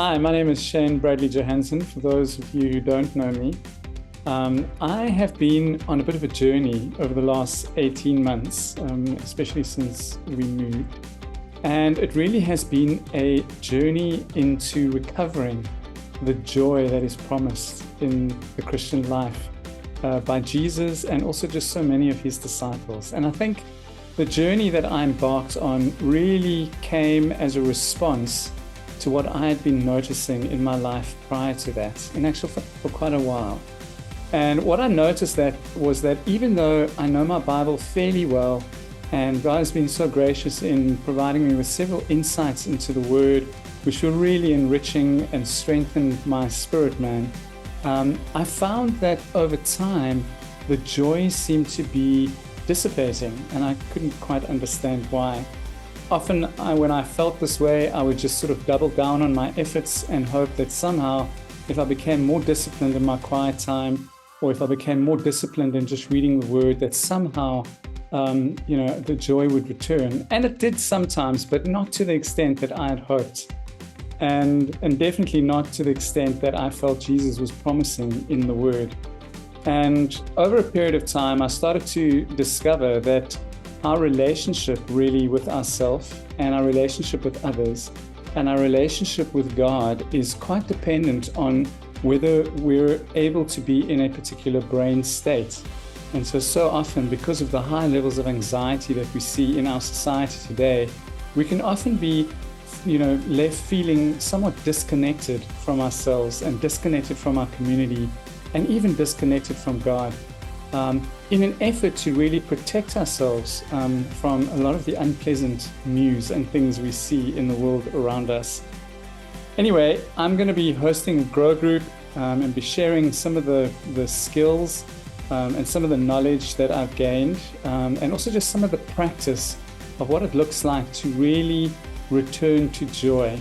Hi, my name is Shane Bradley Johansen. For those of you who don't know me, I have been on a bit of a journey over the last 18 months, especially since we moved. And it really has been a journey into recovering the joy that is promised in the Christian life by Jesus and also just so many of his disciples. And I think the journey that I embarked on really came as a response to what I had been noticing in my life prior to that, in actual for quite a while. And what I noticed was that even though I know my Bible fairly well, and God has been so gracious in providing me with several insights into the Word, which were really enriching and strengthened my spirit, man, I found that over time, the joy seemed to be dissipating, and I couldn't quite understand why. Often when I felt this way, I would just sort of double down on my efforts and hope that somehow if I became more disciplined in my quiet time, or if I became more disciplined in just reading the Word, that somehow the joy would return. And it did sometimes, but not to the extent that I had hoped. And definitely not to the extent that I felt Jesus was promising in the Word. And over a period of time, I started to discover that our relationship really with ourselves and our relationship with others and our relationship with God is quite dependent on whether we're able to be in a particular brain state. And so often, because of the high levels of anxiety that we see in our society today, we can often be left feeling somewhat disconnected from ourselves and disconnected from our community and even disconnected from God. In an effort to really protect ourselves from a lot of the unpleasant news and things we see in the world around us. Anyway, I'm going to be hosting a Grow Group and be sharing some of the skills and some of the knowledge that I've gained, and also just some of the practice of what it looks like to really return to joy.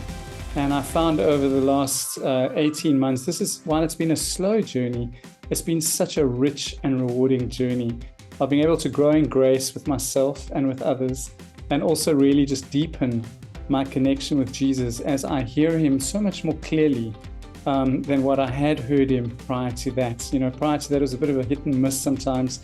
And I found over the last 18 months, while it's been a slow journey, it's been such a rich and rewarding journey of being able to grow in grace with myself and with others, and also really just deepen my connection with Jesus as I hear him so much more clearly than what I had heard him prior to that. Prior to that, it was a bit of a hit and miss sometimes,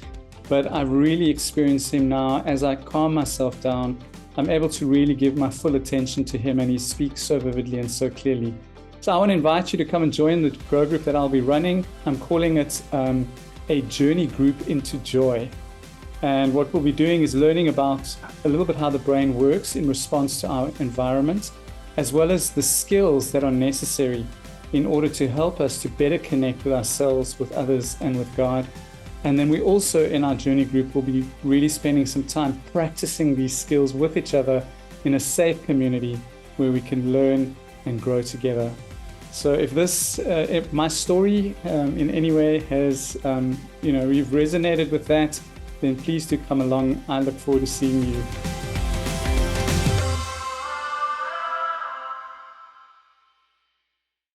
but I really experience him now as I calm myself down. I'm able to really give my full attention to him, and he speaks so vividly and so clearly. So I want to invite you to come and join the Grow Group that I'll be running. I'm calling it a journey group into joy. And what we'll be doing is learning about a little bit how the brain works in response to our environment, as well as the skills that are necessary in order to help us to better connect with ourselves, with others, and with God. And then we also, in our journey group, will be really spending some time practicing these skills with each other in a safe community where we can learn and grow together. So if my story in any way has, you've resonated with that, then please do come along. I look forward to seeing you.